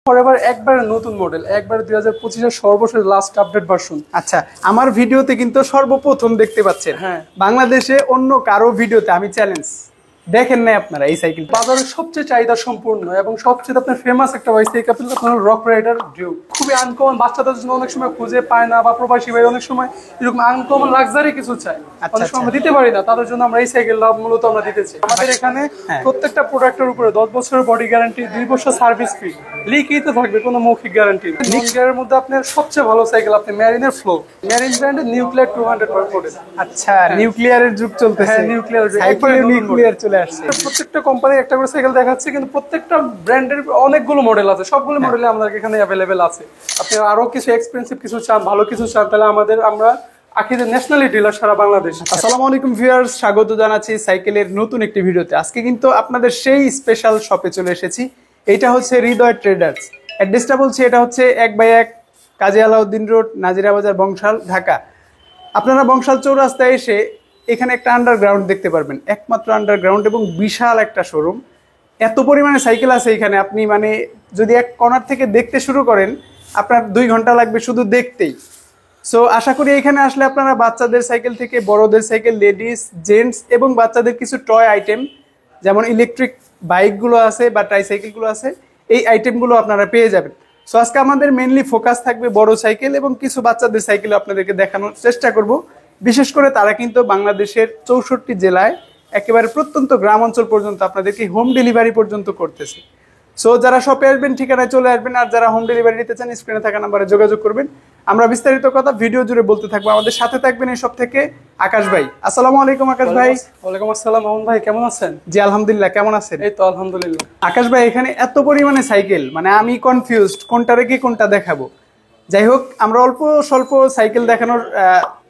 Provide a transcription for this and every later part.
Forever একবারে নতুন model, একবারে 2025 এর সর্বশেষ লাস্ট আপডেট ভার্সন। আচ্ছা, আমার ভিডিওতে কিন্তু সর্বপ্রথম দেখতে পাচ্ছেন। হ্যাঁ, বাংলাদেশে অন্য কারো ভিডিওতে আমি চ্যালেঞ্জ দেখেন নাই আপনারা এই সাইকেল। বাজারের সবচেয়ে চাহিদা সম্পূর্ণ এবং সবচেয়ে আপনার ফেমাস একটা বাইসাইকেল আপনার রক রাইডার ডিউ। খুবই আনকমন, বাচ্চাদের জন্য অনেক সময় খুঁজে পায় না, বা প্রবাসী ভাই অনেক সময় এরকম আনকমন লাক্সারি কিছু চায়, অনেক সময় আমরা দিতে পারি না, তাদের জন্য আমরা এই সাইকেলটা মূলত আমরা দিতেছি। আমাদের এখানে প্রত্যেকটা প্রোডাক্টের উপরে 10 বছরের বডি গ্যারান্টি, 2 বছর সার্ভিস ফ্রি লিখিত থাকবে, কোনো মৌখিক গ্যারান্টি। নিউক্লিয়ারের মধ্যে আপনার সবচেয়ে ভালো সাইকেল আপনি ম্যারিনের ফ্লো, ম্যারিন ব্র্যান্ডের নিউক্লিয়ার 200 মডেল। আচ্ছা, নিউক্লিয়ারের যুগ চলতেছে। হ্যাঁ, নিউক্লিয়ার চলে আসছে। প্রত্যেকটা কোম্পানি একটা করে সাইকেল দেখাচ্ছে, কিন্তু প্রত্যেকটা ব্র্যান্ডের অনেকগুলো মডেল আছে, সবগুলো মডেলে আমাদের এখানে অ্যাভেলেবেল আছে। আপনি আরো কিছু এক্সপেন্সিভ কিছু চান, ভালো কিছু চান, তাহলে আমরা আকিজের ন্যাশনালি ডিলার সারা বাংলাদেশ। আসসালামু আলাইকুম ভিউয়ার্স, স্বাগত জানাচ্ছি সাইকেলের নতুন একটি ভিডিওতে। আজকে কিন্তু আপনাদের সেই স্পেশাল শপে চলে এসেছি। এটা হচ্ছে হৃদয় ট্রেডার্স। অ্যাড্রেসটা বলছি, এটা হচ্ছে 1/1 কাজী আলাউদ্দিন রোড, নাজিরা বাজার, বংশাল, ঢাকা। আপনারা বংশাল চৌরাস্তায় এসে এখানে একটা আন্ডারগ্রাউন্ড দেখতে পারবেন, একমাত্র আন্ডারগ্রাউন্ড, এবং বিশাল একটা শোরুম। এত পরিমাণে সাইকেল আছে এখানে, আপনি মানে যদি এক কর্নার থেকে দেখতে শুরু করেন আপনার 2 ঘন্টা লাগবে শুধু দেখতেই। সো আশা করি এখানে আসলে আপনারা বাচ্চাদের সাইকেল থেকে বড়দের সাইকেল, লেডিস, জেন্টস এবং বাচ্চাদের কিছু টয় আইটেম, যেমন ইলেকট্রিক বাইকগুলো আছে বা ট্রাইসাইকেলগুলো আছে, এই আইটেমগুলো আপনারা পেয়ে যাবেন। সো আজকে আমাদের মেইনলি ফোকাস থাকবে বড় সাইকেল এবং কিছু বাচ্চাদের সাইকেল আপনাদেরকে দেখানোর চেষ্টা করব। বিশেষ করে তারা কিন্তু বাংলাদেশের 64 জেলায় একেবারে প্রত্যন্ত গ্রাম অঞ্চল পর্যন্ত আপনাদেরকে হোম ডেলিভারি পর্যন্ত করতেছে। সো যারা শপে আসবেন ঠিকানায় চলে আসবেন, আর যারা হোম ডেলিভারি নিতে চান স্ক্রিনে থাকা নাম্বারে যোগাযোগ করবেন। আমরা বিস্তারিত কথা ভিডিও জুড়ে বলতে থাকবো। আমাদের সাথে থাকবেন এই সব থেকে আকাশ ভাই। আসসালামু আলাইকুম আকাশ ভাই। ওয়ালাইকুম আসসালাম মামুন ভাই, কেমন আছেন? জি আলহামদুলিল্লাহ, কেমন আছেন? এই তো আলহামদুলিল্লাহ। আকাশ ভাই, এখানে এত পরিমাণে সাইকেল, মানে আমি কনফিউজড কোনটা রেখে কোনটা দেখাবো। যাই হোক, আমরা অল্প স্বল্প সাইকেল দেখানোর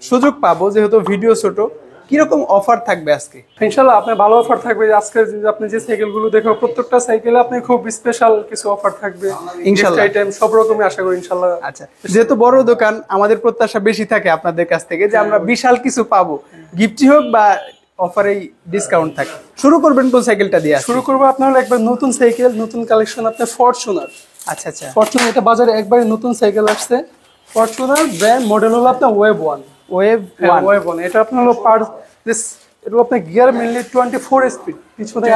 সুযোগ পাবো, যেহেতু ভিডিও ছোট। কিরকম অফার থাকবে আজকে? ইনশাআল্লাহ আপনার ভালো অফার থাকবে। আজকে আপনি যে সাইকেলগুলো দেখো, প্রত্যেকটা সাইকেলে আপনি খুব স্পেশাল কিছু অফার থাকবে ইনশাআল্লাহ, আইটেম সব রকমই আশা করি ইনশাআল্লাহ। আচ্ছা, যেহেতু বড় দোকান, আমাদের প্রত্যাশা বেশি থাকে আপনাদের কাছ থেকে যে আমরা বিশাল কিছু পাবো, গিফটই হোক বা অফারেই ডিসকাউন্ট থাকে। শুরু করবেন কোন সাইকেলটা দিয়ে? শুরু করবো আপনার একবার নতুন সাইকেল, নতুন কালেকশন, আপনার ফরচুনার। আচ্ছা আচ্ছা, ফরচুনার এটা বাজারে একবারে নতুন সাইকেল আসছে। ফরচুনার ব্র্যান্ড মডেল হলো আপনার ওয়েভ 1। ওয়েভ 1 এটা আপনার হলো এটা আপনার গিয়ার মেইনলি 24 স্পিড, পিছনে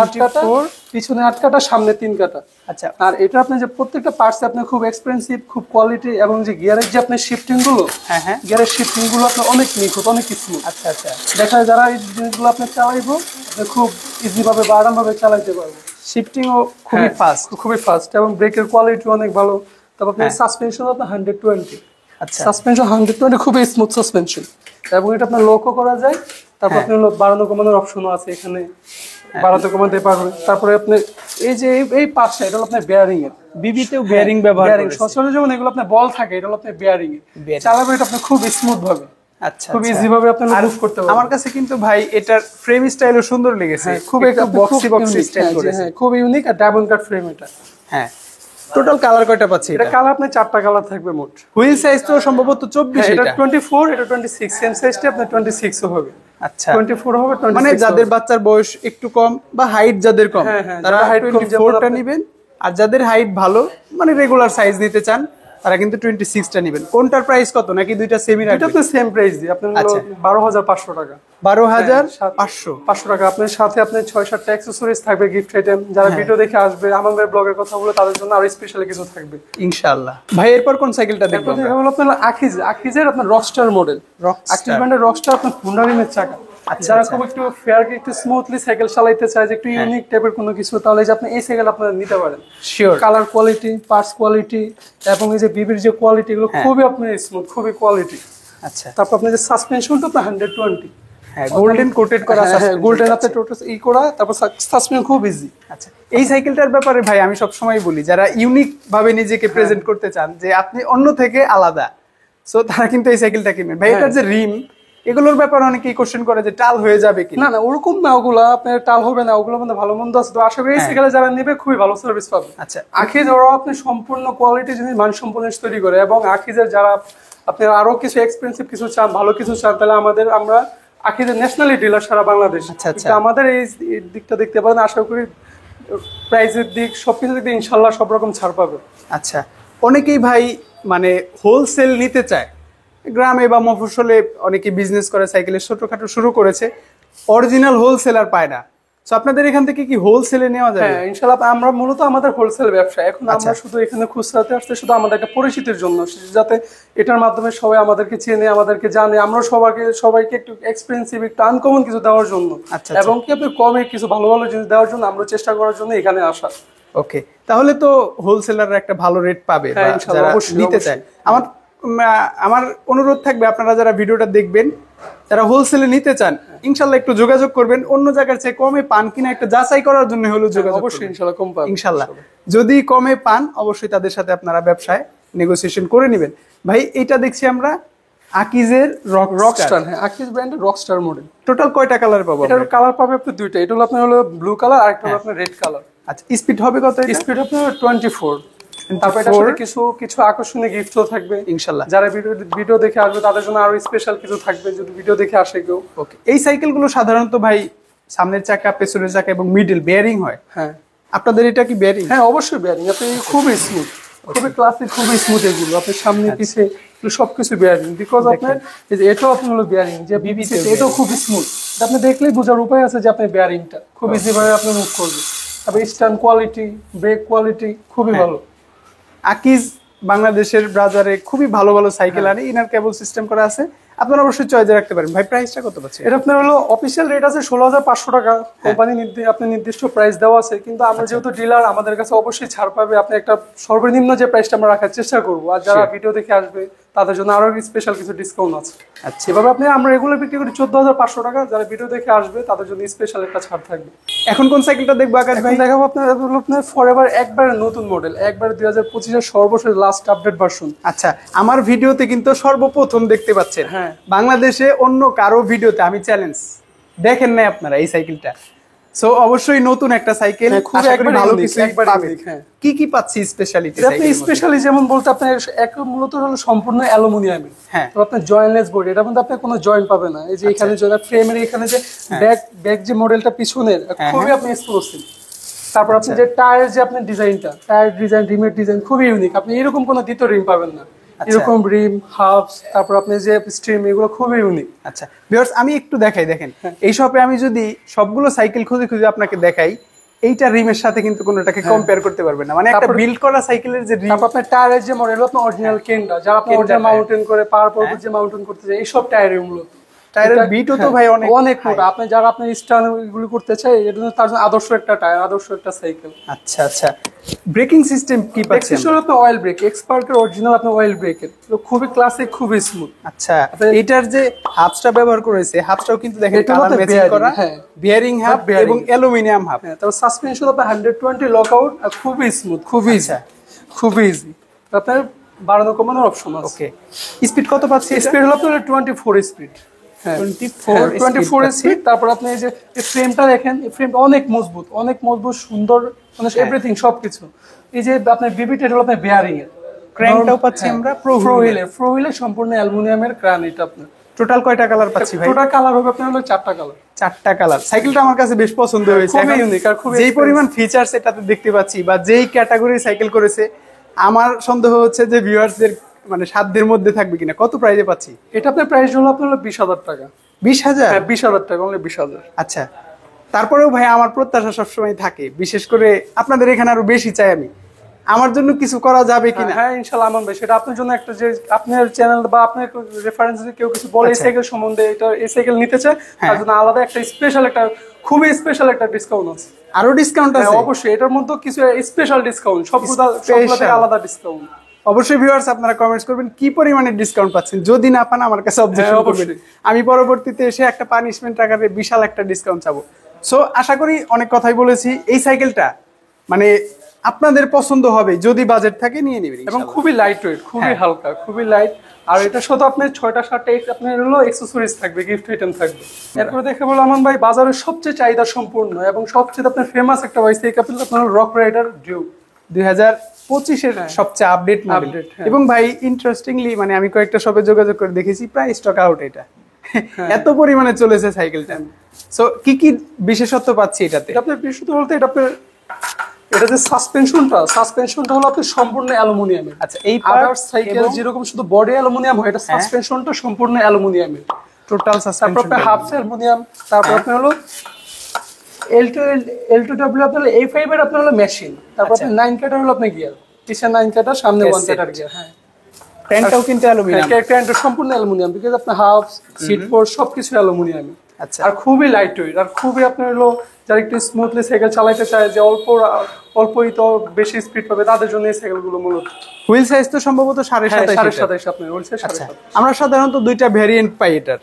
8 কাটা, সামনে 3 কাটা। আচ্ছা, আর এটা আপনি যে প্রত্যেকটা পার্টস আপনার খুব এক্সপেন্সিভ, খুব কোয়ালিটি, এবং যে গিয়ারের যে আপনার শিফটিং গুলো, হ্যাঁ গিয়ারের শিফটিং গুলো আপনার অনেক নিখুঁত, অনেক স্মুথ। আচ্ছা আচ্ছা, দেখা যায় যারা এই জিনিসগুলো আপনি চালাইবো খুব ইজি ভাবে বা আরাম ভাবে চালাইতে পারবো। শিফটিংও খুবই ফাস্ট এবং ব্রেকের কোয়ালিটি অনেক ভালো। তারপর আপনার সাসপেনশন আপনার 120। আচ্ছা, সাসপেনশন 120, খুবই স্মুথ সাসপেনশন, এবং এটা আপনার লকও করা যায়। তারপর আপনি হলো বাড়ানো কমানোর অপশনও আছে এখানে, বাড়াতে কমাতে পারবেন। তারপরে আপনি এই যে এই পাশটা, এটা হলো আপনার বেয়ারিং এর, বিবিতেও বেয়ারিং ব্যবহার করেছে। সচরাচর যেমন এগুলো আপনার বল থাকে, এটা হলো আপনার বেয়ারিং এর, চালাবেন এটা আপনি খুব স্মুথ ভাবে। আচ্ছা, খুব ইজি ভাবে আপনি মুভ করতে পারবেন। আমার কাছে কিন্তু ভাই এটার ফ্রেম স্টাইলও সুন্দর লেগেছে, খুব একটা বক্সি স্টাইল করেছে, খুব ইউনিক। আর ডাবল কাট ফ্রেম এটা। হ্যাঁ, টোটাল কালার কয়টা পাচ্ছি? এটা কালার আপনার 4টা কালার থাকবে মোট। হুইল সাইজ তো সম্ভবত 24, এটা 24, এটা 26, সেম সাইজটা আপনার 26 ও হবে। আচ্ছা, 24 হবে, 26 মানে যাদের বাচ্চার বয়স একটু কম বা হাইট যাদের কম, তারা হাইট কম 24টা নেবেন। আর যাদের হাইট ভালো, মানে রেগুলার সাইজ নিতে চান, তারা কিন্তু 26টা নেবেন। কোনটার প্রাইস কত, নাকি দুইটা সেমি রাখবেন? এটা তো সেম প্রাইস দিই আপনার, 12,500 টাকা। 12,500 টাকা। আপনার সাথে আপনার 6-7টা অ্যাকসেসরিজ থাকবে, গিফট আইটেম। যারা ভিডিও দেখে আসবে, আমাদের ব্লগের কথা বলে, তাদের জন্য আরো স্পেশাল কিছু থাকবে ইনশাআল্লাহ। ভাই এরপর কোন সাইকেলটা দেখবো? এরপর দেখাবো আপনার আকিজের আপনার রকস্টার মডেল। আকিজ ব্র্যান্ডের রকস্টার, আপনার হুন্ডা রিমের চাকা। যারা খুব একটু ফেয়ার, একটু স্মুথলি সাইকেল চালাইতে চায়, যে একটু ইউনিক টাইপের কোনো কিছু, তাহলে যে আপনি এই সাইকেল আপনারা নিতে পারেন। Sure, colour quality, parts quality, এবং এই যে বিবির যে কোয়ালিটি, এগুলো খুবই আপনার স্মুথ, খুবই কোয়ালিটি। আচ্ছা, তারপর আপনার যে সাসপেনশনটা আপনার 120, গোল্ডেন কোটেড করা, গোল্ডেন আপনার টোটাল ই করা। তারপর সাসপেনশন খুব ইজি। আচ্ছা, এই সাইকেলটার ব্যাপারে ভাই আমি সবসময় বলি, যারা ইউনিক ভাবে নিজেকে প্রেজেন্ট করতে চান, যে আপনি অন্য থেকে আলাদা, সো তারা কিন্তু এই সাইকেলটা কিনবেন। ভাই এটার যে রিম, এগুলোর ব্যাপারে অনেকেই কোশ্চেন করে যে টাল হয়ে যাবে কি? না, ওরকম না, ওগুলা আপনার টাল হবে না, ওগুলো মানে ভালো মন্দ আছে। তো আশা করি এই সাইকেলে যারা নেবে খুবই ভালো সার্ভিস পাবে। আচ্ছা, আকিজ ওরা আপনি সম্পূর্ণ কোয়ালিটি জিনিস, মানসম্পন্ন তৈরি করে। এবং আকিজের যারা আপনার আরো কিছু এক্সপেন্সিভ কিছু চান, ভালো কিছু চান, তাহলে আমরা আকিজের ন্যাশনালি ডিলার সারা বাংলাদেশ। আচ্ছা, আমাদের এই দিকটা দেখতে পারেন। আশা করি প্রাইসের দিক, সবকিছু দিক দিয়ে ইনশাল্লাহ সব রকম ছাড় পাবে। আচ্ছা, অনেকেই ভাই মানে হোলসেল নিতে চায়, গ্রামে বা মফস্বলে অনেকে বিজনেস করে, সাইকেলের ছোটখাটো শুরু করেছে, অরিজিনাল হোলসেলার পায় না। তো আপনাদের এখান থেকে কি হোলসেলে নেওয়া যাবে? হ্যাঁ ইনশাআল্লাহ, আমরা মূলত আমাদের হোলসেল ব্যবসা। এখন আচ্ছা। আমরা শুধু এখানে খুচরাতে আসছে শুধু আমাদের একটা পরিচিতির জন্য, যাতে এটার মাধ্যমে সবাই আমাদেরকে চেনে, আমাদেরকে জানে, আমরা সবাইকে একটু এক্সপেন্সিভ, একটু আনকমন কিছু দেওয়ার জন্য, আচ্ছা, এবং কি আপনি কমে কিছু ভালো ভালো জিনিস দেওয়ার জন্য আমরা চেষ্টা করার জন্য এখানে আসা। ওকে, তাহলে তো হোলসেলাররা একটা ভালো রেট পাবে হ্যাঁ, বা ইনশাআল্লাহ, যারা অবশ্যই, নিতে অবশ্যই। চায়। আমার অনুরোধ থাকবে, আপনারা যারা ভিডিওটা দেখবেন, যারা হোলসেলে নিতে চান, ইনশাল্লাহ একটু যোগাযোগ করবেন। অন্য জায়গার চেয়ে কমে পান কিনা একটা যাচাই করার জন্য হলো যোগাযোগ অবশ্যই করবেন। ইনশাআল্লাহ কম পাবেন। ইনশাল্লাহ যদি কমে পান, অবশ্যই তাদের সাথে আপনারা ব্যবসায় নেগোসিয়েশন করে নেবেন। ভাই এটা দেখছি আমরা আকিজের রকস্টার, হ্যাঁ আকিজ ব্র্যান্ডের রকস্টার মডেল। টোটাল কয়টা কালার পাবো? এটার কালার পাবে আপনি দুইটা, এটা হলো আপনার হলো ব্লু কালার আর একটা হলো আপনার রেড কালার। আচ্ছা, স্পিড হবে কত? স্পিড আপনার 24। তারপর এটার সাথে কিছু আকর্ষণীয় গিফটও থাকবে ইনশাল্লাহ। যারা ভিডিও দেখে আসবে তাদের জন্য আরো স্পেশাল কিছু থাকবে যদি ভিডিও দেখে আসে কেউ। ওকে, এই সাইকেলগুলো সাধারণত ভাই সামনের চাকা, পেছনের চাকা এবং মিডল বেয়ারিং হয়। হ্যাঁ আপনাদের এটা কি বেয়ারিং? হ্যাঁ অবশ্যই বেয়ারিং। আপনি খুবই স্মুথ, খুবই ক্লাসিক, খুবই স্মুথ এগুলো। আপনি সামনে পিছে সবকিছু বেয়ারিং, বিকজ আপনার এই যে এটাও আপনার হলো বেয়ারিং, যে বিবিসি এটাও খুবই স্মুথ। আপনি দেখলেই বোঝার উপায় আছে যে আপনার বেয়ারিংটা খুব ইজি ভাবে আপনি মুভ করবে। তবে স্ট্যান্ড কোয়ালিটি, ব্রেক কোয়ালিটি খুবই ভালো। আকিজ বাংলাদেশের বাজারে খুবই ভালো ভালো সাইকেল আনে, ইনার কেবল সিস্টেম করা আছে, আপনারা অবশ্যই চয়েসে রাখতে পারেন। ভাই প্রাইসটা কত পাচ্ছে? এটা আপনার হলো অফিসিয়াল রেট আছে 16,500 টাকা, কোম্পানি আপনি নির্দিষ্ট প্রাইস দেওয়া আছে, কিন্তু আমরা যেহেতু ডিলার আমাদের কাছে অবশ্যই ছাড় পাবে। আপনি একটা সর্বনিম্ন যে প্রাইসটা আমরা রাখার চেষ্টা করবো, আর যারা ভিডিও দেখে আসবে তাদের জন্য আরো স্পেশাল কিছু ডিসকাউন্ট আছে। আচ্ছা, এভাবে আপনি আমরা রেগুলার বিক্রি করি 14,500 টাকা, যারা ভিডিও দেখে আসবে তাদের জন্য স্পেশাল একটা ছাড় থাকবে। এখন কোন সাইকেলটা দেখবো আকাশ ভাই? এখন দেখাবো আপনার ফরএভার একবারে নতুন মডেল, একবারে 2025 সর্বশেষ লাস্ট আপডেট ভার্সন। আচ্ছা, আমার ভিডিওতে কিন্তু সর্বপ্রথম দেখতে পাচ্ছেন। হ্যাঁ। বাংলাদেশে অন্য কারো ভিডিওতে আমি চ্যালেঞ্জ দেখেন নাই আপনারা এই সাইকেলটা। সো অবশ্যই নতুন একটা সাইকেল, হ্যাঁ, খুবই আশা করি একবারে ভালো unique, কিছু একবারে পাবেন। unique, হ্যাঁ। কি কি পাচ্ছি স্পেশালিটি এটা আপনি স্পেশালি যেমন বলতে আপনার মূলত হলো সম্পূর্ণ অ্যালুমিনিয়ামের। হ্যাঁ। তো আপনার জয়েন্টলেস বডি, এটা মধ্যে আপনার কোনো জয়েন্ট পাবে না। এই যে এখানে ফ্রেমের এখানে যে ব্যাক যে মডেলটা পিছনের খুবই আপনি এক্সক্লুসিভ। তারপর আপনি যে টায়ার যে আপনার ডিজাইনটা, টায়ার ডিজাইন, রিমের ডিজাইন খুবই ইউনিক। আপনি এরকম কোনো দ্বিতীয় রিম পাবেন না, এরকম রিম, হাফস, তারপর আপনি যে স্ট্রিম, এগুলো খুবই ইউনিক। আচ্ছা ভিউয়ার্স, আমি একটু দেখাই, দেখেন এই শপে আমি যদি সবগুলো সাইকেল খুঁজে খুঁজে আপনাকে দেখাই, এইটা রিমের সাথে কিন্তু কোনোটাকে কম্পেয়ার করতে পারবেন না। মানে একটা বিল্ড করা সাইকেলের যে রিম, তারপর আপনার টায়ারের যে মডেল আপনার অরিজিনাল কেনটা, যারা আপনি অরিজিনাল মাউন্টেন করে পাহাড় পর্বত যে মাউন্টেন করতে চায়, এইসব টায়ার মূলত। টায়ারের বিটও তো ভাই অনেক অনেক মোটা। আপনি যারা আপনি স্টান এগুলো করতে চাই, এটা তার জন্য আদর্শ একটা টায়ার, আদর্শ একটা সাইকেল। আচ্ছা আচ্ছা, ব্রেকিং সিস্টেম কি পাচ্ছেন? এক্সেসরি আপনি অয়েল ব্রেক, এক্সপার্টের অরিজিনাল আপনি অয়েল ব্রেকের, খুবই ক্লাসিক, খুবই স্মুথ। আচ্ছা, এটার যে হাবসটা ব্যবহার করেছে, হাবসটাও কিন্তু দেখেন এটা কালার হলো ম্যাচিং bearing, করা, হ্যাঁ। Bearing hub bearing। এবং অ্যালুমিনিয়াম হাব। হ্যাঁ, তারপর সাসপেনশন আপনার 120 লকআউট, আর খুবই স্মুথ, খুবই ইজি, খুবই ইজি। আপনার বাড়ানো কমানোর অপশন আছে। ওকে, স্পিড কত পাচ্ছি? স্পিড হলো আপনার 24 স্পিড। 24 স্পিড। তারপর আপনি এই যে ফ্রেমটা দেখেন, এই ফ্রেমটা অনেক মজবুত, অনেক মজবুত, সুন্দর, মানে এভরিথিং সবকিছু। এই যে আপনার বিবিটা হলো আপনার বেয়ারিং এর, ক্র্যাঙ্কটাও পাচ্ছি আমরা প্রো হুইলের সম্পূর্ণ অ্যালুমিনিয়ামের ক্রান। এটা আপনার টোটাল কয়টা কালার পাচ্ছি ভাই? টোটাল কালার হবে আপনার হলো 4টা কালার। 4টা কালার। সাইকেলটা আমার কাছে বেশ পছন্দ হয়েছে, খুবই ইউনিক আর খুবই যেই পরিমাণ ফিচারস এটাতে দেখতে পাচ্ছি বা যেই ক্যাটাগরি সাইকেল করেছে, আমার সন্দেহ হচ্ছে যে ভিউয়ার্সদের মানে সাধ্যের মধ্যে থাকবে কিনা। কত প্রাইসে পাচ্ছি এটা? আপনার প্রাইস হলো আপনার 20,000 টাকা। 20,000? হ্যাঁ 20,000 টাকা, অনলি 20,000। আচ্ছা, তারপরেও ভাই আমার প্রত্যাশা সবসময় থাকে, বিশেষ করে আপনাদের এখানে আরো বেশি চাই আমি, আমার জন্য কিছু করা যাবে কিনা? হ্যাঁ ইনশাআল্লাহ আমান ভাই, সেটা আপনার জন্য একটা, যে আপনার চ্যানেল বা আপনার রেফারেন্সে কেউ কিছু বলে এই সাইকেল সম্বন্ধে, এটা এই সাইকেল নিতে চায়, তার জন্য আলাদা একটা স্পেশাল, একটা খুবই স্পেশাল একটা ডিসকাউন্ট আছে। আরো ডিসকাউন্ট আছে? অবশ্যই, এটার মধ্যে কিছু স্পেশাল ডিসকাউন্ট, সবগুলো আলাদা ডিসকাউন্ট। অবশ্যই ভিউয়ার্স আপনারা কমেন্টস করবেন কি পরিমাণে ডিসকাউন্ট পাচ্ছেন, যদি না পান আমার কাছে অবজেকশন করবেন, আমি পরবর্তীতে এসে একটা পানিশমেন্ট আকারে বিশাল একটা ডিসকাউন্ট চাবো। সো আশা করি অনেক কথাই বলেছি, এই সাইকেলটা মানে আপনাদের পছন্দ হবে, যদি বাজেট থাকে নিয়ে নেবেন। এবং খুবই লাইট ওয়েট, খুবই হালকা, খুবই লাইট। আর এটা শুধু আপনার 6টা-7টা আপনার হলো অ্যাকসেসরিজ থাকবে, গিফট আইটেম থাকবে। এরপরে দেখে বলো আমান ভাই, বাজারের সবচেয়ে চাহিদা সম্পূর্ণ এবং সবচেয়ে আপনার ফেমাস একটা বাইসাইকেল আপনার রক রাইডার ডিউক 2025 সবচেয়ে আপডেট মডেল। এবং ভাই ইন্টারেস্টিংলি মানে আমি কয়েকটা শপে যোগাযোগ করে দেখেছি, প্রায় স্টক আউট এটা, এত পরিমাণে চলেছে সাইকেলটা। সো কি কি বিশেষত্ব পাচ্ছি এটাতে? এটা আপনার বিশেষত বলতে, এটা আপনার এটা যে সাসপেনশনটা হলো আপনার সম্পূর্ণ অ্যালুমিনিয়ামের। আচ্ছা, এই আদার সাইকেল যেরকম শুধু বডি অ্যালুমিনিয়াম হয়, এটা সাসপেনশনটা সম্পূর্ণ অ্যালুমিনিয়ামের। টোটাল তারপর সাসপেনশন আপনার হাফ অ্যালুমিনিয়াম, তারপর আপনার হলো L2W আপনার A5 এর আপনার হলো মেশিন, তারপর আপনার 9 কাটার হলো আপনার গিয়ার, পিছনে 9 কাটার সামনে 1 কাটার গিয়ার। হ্যাঁ, ট্রেনটাও কিন্তু অ্যালুমিনিয়াম। ক্যারেক্টারটা সম্পূর্ণ অ্যালুমিনিয়াম, বিকজ আপনার হাফ সিট পোর্ট সবকিছু অ্যালুমিনিয়াম। আচ্ছা, আর খুবই লাইট ওয়েট, আর খুবই আপনার হলো যারা একটু স্মুথলি সাইকেল চালাতে চায়, যে অল্পই তো বেশি স্পিড পাবে, তাদের জন্য এই সাইকেলগুলো মূলত। হুইল সাইজ তো সম্ভবত 27.5 27.5 আপনার বলছে। আচ্ছা, আমরা সাধারণত দুইটা ভেরিয়েন্ট পাই এটার।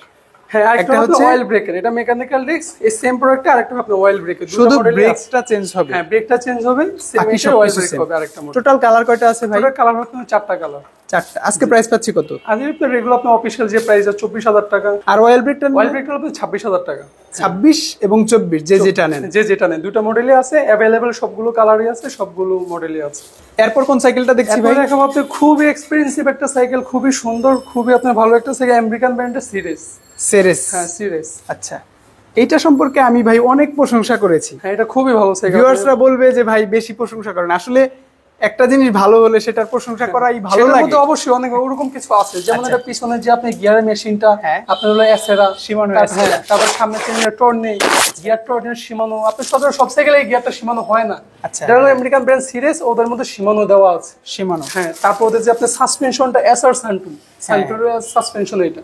হ্যাঁ, একটা একটা হচ্ছে হচ্ছে অয়েল ব্রেকার, এটা মেকানিক্যাল ডিস্ক, এই সেম প্রোডাক্টে আরেকটা আপনার অয়েল ব্রেকার, শুধু ব্রেকটা চেঞ্জ হবে। হ্যাঁ, ব্রেকটা চেঞ্জ হবে, সেম বাকি এটা অয়েল সবকিছু ব্রেক same। হবে আরেকটা মডেল। টোটাল কালার কয়টা আছে ভাই? টোটাল কালার হচ্ছে 4টা কালার। 4টা। আজকে প্রাইস পাচ্ছি কত? আজ আপনার রেগুলার আপনার অফিশিয়াল যে প্রাইস আছে 24,000 টাকা, আর অয়েল ব্রেকটা অয়েল ব্রেকটা আপনার 26,000 টাকা। 26 এবং 24 যে যেটা নেন। যে যেটা নেন, দুটো মডেলই আছে অ্যাভেলেবেল, সবগুলো কালারই আছে, সবগুলো মডেলই আছে। এরপর কোন সাইকেলটা দেখছি ভাই? এরপর দেখাবো আপনি খুবই এক্সপেন্সিভ একটা সাইকেল, খুবই সুন্দর, খুবই আপনার ভালো একটা সাইকেল, আমেরিকান ব্র্যান্ডের সিরিজ। সেরেস। হ্যাঁ, সিরিজ। আচ্ছা, এইটা সম্পর্কে আমি ভাই অনেক প্রশংসা করেছি। হ্যাঁ, এটা খুবই ভালো সাইকেল। ভিউয়ার্সরা বলবে যে ভাই বেশি প্রশংসা করেন, আসলে একটা জিনিস ভালো হলে সেটার প্রশংসা করাই ভালো সেটার লাগে। মধ্যে অবশ্যই অনেক ওরকম কিছু আছে, যেমন এটা পিছনে যে আপনি গিয়ারের মেশিনটা, হ্যাঁ। আপনার হলো এসেরা, শিমানো হ্যাঁ, তারপর সামনে চেনের টর্নে, গিয়ার টর্নের শিমানো, আপনি সব সাইকেলে এই গিয়ারটা শিমানো হয় না। আচ্ছা, এটা হলো আমেরিকান ব্র্যান্ড সিরিজ, ওদের মধ্যে শিমানো দেওয়া আছে। শিমানো। হ্যাঁ, তারপর ওদের যে আপনার সাসপেনশনটা এসআর সানটুর সাসপেনশন, এটা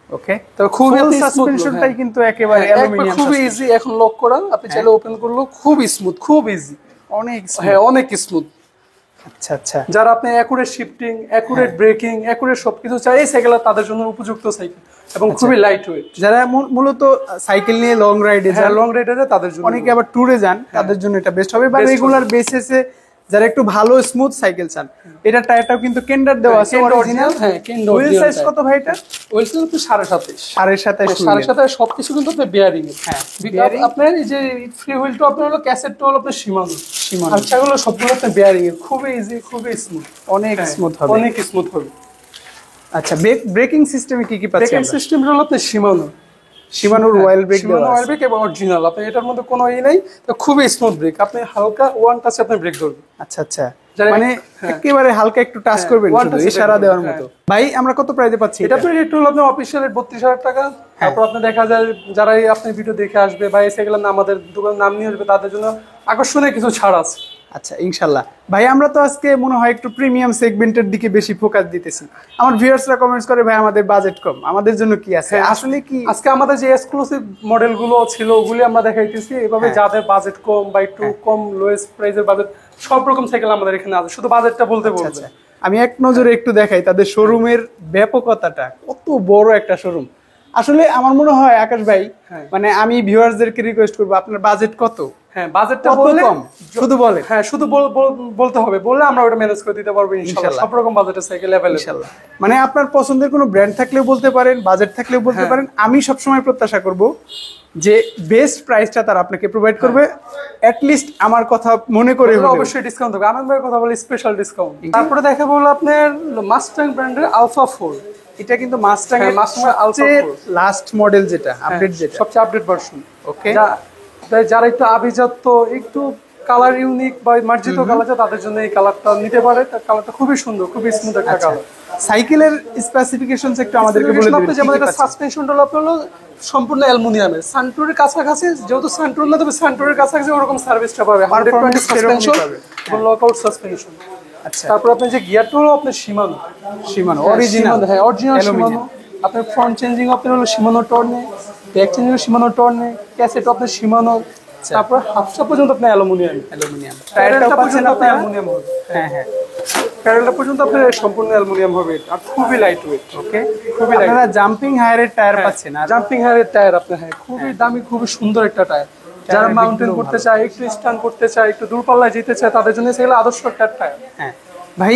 ওকে, তো খুবই ফুল আপনি smooth সাসপেনশনটাই হ্যাঁ। কিন্তু একেবারে একবার অ্যালুমিনিয়াম। খুবই ইজি, এখন লক করা, আপনি চাইলে ওপেন করলেও খুব স্মুথ, খুব ইজি। অনেক হ্যাঁ, অনেক স্মুথ। আচ্ছা আচ্ছা, যারা আপনি accurate shifting, accurate breaking, accurate সবকিছু চাই, এই সাইকেল তাদের জন্য উপযুক্ত সাইকেল, এবং খুবই লাইট ওয়েট। যারা মূলত সাইকেল নিয়ে লং রাইডে হ্যাঁ, যান, লং রাইডে তাদের জন্য, অনেকে আবার ট্যুরে যান, তাদের জন্য এটা বেস্ট হবে। বা Best রেগুলার বেসিসে যারা একটু ভালো স্মুথ সাইকেল চান, এটা টায়ারটাও কিন্তু কেন্ডার দেওয়া আছে অরিজিনাল। হ্যাঁ, কেন্ডার হুইল সাইজ কত ভাই এটা? ওই ছিল তো 27.5। 27.5 সাথে সবকিছু কিন্তু আপনার বেয়ারিং এর। হ্যাঁ, Because আপনার এই যে ফ্রি হুইলটা আপনার হলো, ক্যাসেটটা হলো আপনার শিমানো, শিমানো। আর সেগুলো সবগুলো আপনার বেয়ারিং এর, খুবই ইজি, খুবই স্মুথ, অনেক স্মুথ হবে। অনেক স্মুথ হবে। আচ্ছা, ব্রেকিং সিস্টেমে কি কি পাচ্ছি ব্রেকিং আমরা? সিস্টেম হলো আপনার শিমানো, শিমানোর অয়েল ব্রেক শিমানো দেওয়া অয়েল আছে। ব্রেক এবং অরিজিনাল, আপনি এটার মধ্যে কোনো নেই, তো খুবই স্মুথ ব্রেক, আপনি হালকা ওয়ান টাচে আপনি ব্রেক ধরবেন। আচ্ছা আচ্ছা, যারা- মানে হ্যাঁ। একেবারে হালকা একটু টাচ হ্যাঁ, করবেন, one শুধু touch এ ইশারা break দেওয়ার করবেন, মতো। ভাই আমরা কত প্রাইসে পাচ্ছি এটা আপনার রেট হলো আপনার অফিসিয়াল 32,000 টাকা। তারপর আপনি দেখা যায় যারাই আপনি ভিডিও দেখে আসবে বা এই সাইকেলের আমাদের দোকানের নাম নিয়ে আসবে, তাদের জন্য আকর্ষণীয় কিছু ছাড় আছে। আচ্ছা, ইনশাল্লাহ। ভাই আমরা তো আজকে মনে হয় একটু প্রিমিয়াম সেগমেন্টের দিকে বেশি ফোকাস দিতেছি। আমার ভিউয়ার্সরা কমেন্টস করে ভাই আমাদের বাজেট কম, আমাদের জন্য কি আছে? আসলে কি আজকে আমাদের যে এক্সক্লুসিভ মডেলগুলো ছিল ওগুলি আমরা দেখাইতেছি, এভাবে যাদের বাজেট কম বা একটু কম লোয়েস্ট প্রাইসের বাজেট, সব রকম সাইকেল আমাদের এখানে আছে, শুধু বাজেটটা বলতে বলবে। আচ্ছা, আমি এক নজরে একটু দেখাই তাদের শোরুমের ব্যাপকতাটা, কত বড় একটা শোরুম। আসলে আমার মনে হয় আকাশ ভাই, হ্যাঁ। মানে আমি ভিউয়ার্সদেরকে রিকোয়েস্ট করবো, আপনার বাজেট কত? হ্যাঁ, বাজেটটা কত বললে কম? শুধু বলে। হ্যাঁ, শুধু বলতে হবে, বললে আমরা ওটা ম্যানেজ করে দিতে পারবো ইনশাআল্লাহ। ইনশাআল্লাহ। সব রকম বাজেটের সাইকেল अवेलेबल। ইনশাআল্লাহ। মানে আপনার পছন্দের কোনো ব্র্যান্ড থাকলেও বলতে পারেন, বাজেট থাকলেও বলতে পারেন। আমি সবসময় প্রত্যাশা করব যে বেস্ট প্রাইসটা তারা আপনাকে প্রোভাইড করবে, অ্যাট লিস্ট আমার কথা মনে করে হলেও। অবশ্যই ডিসকাউন্ট হবে, আনন্দ ভাইয়ের কথা বলে স্পেশাল ডিসকাউন্ট। তারপরে দেখাবো হলো আপনার মাস্টাং ব্র্যান্ডের আলফা 4। এটা কিন্তু মাস্টাং এর হ্যাঁ, Mustang Alpha 4। লাস্ট মডেল যেটা, আপডেট যেটা। সবচেয়ে আপডেট ভার্সন। ওকে, যারা একটু আভিজাত্য, একটু কালার ইউনিক বা মার্জিত কালার আছে, তাদের জন্য এই কালারটা নিতে পারে। তার কালারটা খুবই সুন্দর, খুবই স্মুথ একটা কালার। সাইকেলের স্পেসিফিকেশনস একটু আমাদেরকে বলে দিবেন। যেমন এটা সাসপেনশনটা হলো আপনার হলো সম্পূর্ণ অ্যালুমিনিয়ামের, সানটুরের কাছাকাছি, যেহেতু সানটুর না, তবে সানটুরের কাছাকাছি ওরকম সার্ভিসটা পাবে, 120 সাসপেনশন এবং লকআউট সাসপেনশন। আচ্ছা, তারপর আপনি যে গিয়ারটা হলো আপনার শিমানো, শিমানো অরিজিনাল। হ্যাঁ, অরিজিনাল শিমানো। আপনার ফ্রন্ট চেঞ্জিং আপনার হলো Shimano Tourney, back changing Shimano Tourney, cassette আপনার শিমানো, তারপর হাফসা পর্যন্ত আপনার অ্যালুমিনিয়াম। টায়ারটা পর্যন্ত আপনার অ্যালুমিনিয়াম হবে। হ্যাঁ হ্যাঁ, প্যারেলটা পর্যন্ত আপনার সম্পূর্ণ অ্যালুমিনিয়াম হবে, আর খুবই লাইট ওয়েট। ওকে, খুবই লাইট। আপনারা জাম্পিং হায়ারের টায়ার পাচ্ছেন আর জাম্পিং হায়ারের টায়ার আপনার, হ্যাঁ, খুবই দামি, খুবই সুন্দর একটা টায়ার। যারা মাউন্টেন করতে চায়, একটু স্টান করতে চায়, একটু দূরপাল্লায় যেতে চায়, তাদের জন্য সেগুলো আদর্শ একটা টায়ার। হ্যাঁ ভাই,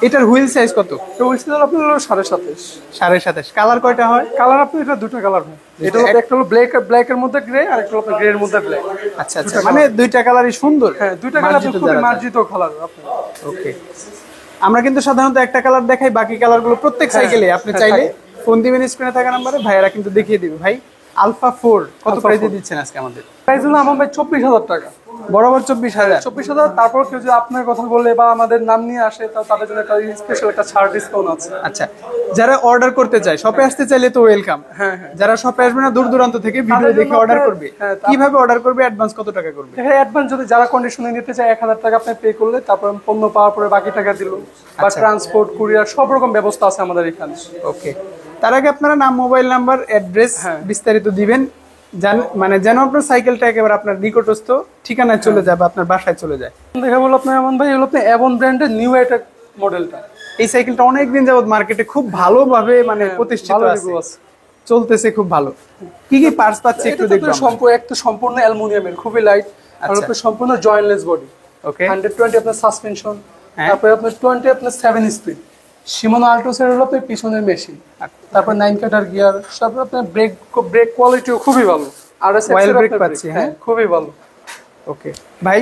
এটার হুইল সাইজ কত? তো ওই সিজন আপনার হলো 27.5। 27.5। কালার কয়টা হয়? কালার আপনার এটা দুটো কালার হয়, এটা হলো একটা হলো ব্ল্যাকের মধ্যে গ্রে, আর একটা হলো গ্রে এর মধ্যে ব্ল্যাক। আচ্ছা আচ্ছা, মানে দুইটা কালারই সুন্দর। হ্যাঁ, দুইটা কালার খুবই মার্জিত কালার আপনার। ওকে, আমরা কিন্তু সাধারণত একটা কালার দেখাই, বাকি কালারগুলো প্রত্যেক সাইকেলে আপনি চাইলে ফোন দিবেন স্ক্রিনে থাকা নম্বরে, ভাইয়ারা কিন্তু দেখিয়ে দিবে। ভাই আলফা 4 কত প্রাইসে দিচ্ছেন আজকে আমাদের? প্রাইস হলো আমার ভাই 24,000 টাকা। বরাবর 24,000। 24,000। তারপর কেউ যদি আপনার কথা বলে বা আমাদের নাম নিয়ে আসে তাদের জন্য একটা স্পেশাল একটা ছাড় ডিসকাউন্ট আছে। আচ্ছা, যারা অর্ডার করতে চায়, শপে আসতে চাইলে তো ওয়েলকাম। হ্যাঁ। যারা শপে আসবে না, দূর দূরান্ত থেকে ভিডিও দেখে অর্ডার করবে, কিভাবে অর্ডার করবে, অ্যাডভান্স কত টাকা করবে? অ্যাডভান্স যদি যারা কন্ডিশনে নিতে চায় 1,000 টাকা আপনি পে করলে তারপর পণ্য পাওয়ার পরে বাকি টাকা দিল, বা ট্রান্সপোর্ট, কুরিয়ার সব রকম ব্যবস্থা আছে আমাদের এখানে। ওকে, তার আগে আপনারা নাম, মোবাইল নাম্বার, অ্যাড্রেস বিস্তারিত দিবেন, মানে যেন আপনার সাইকেলটা একেবারে আপনার নিকটস্থ ঠিকানায় চলে যায় বা আপনার বাসায় চলে যায়। দেখা বলো আপনার এমন ভাই, হলো আপনি এভন ব্র্যান্ডের নিউ অ্যাটাক মডেলটা। এই সাইকেলটা অনেকদিন যাবত মার্কেটে খুব ভালোভাবে মানে প্রতিষ্ঠিত আছে, চলতেছে খুব ভালো। কি কি পার্টস পাচ্ছি একটু দেখবো। সম্পূর্ণ অ্যালুমিনিয়ামের, খুবই লাইট, আর আপনার সম্পূর্ণ জয়েন্টলেস বডি। ওকে, 120 আপনার সাসপেনশন, তারপরে আপনার 20 আপনার 7 স্পিড শিমানো আল্টোসের হলো আপনার পিছনের মেশিন, তারপর 9 কাটার গিয়ার, তারপর আপনার ব্রেক কোয়ালিটিও খুবই ভালো, আর ওয়েল ব্রেক পাচ্ছি। হ্যাঁ, খুবই ভালো। ওকে ভাই,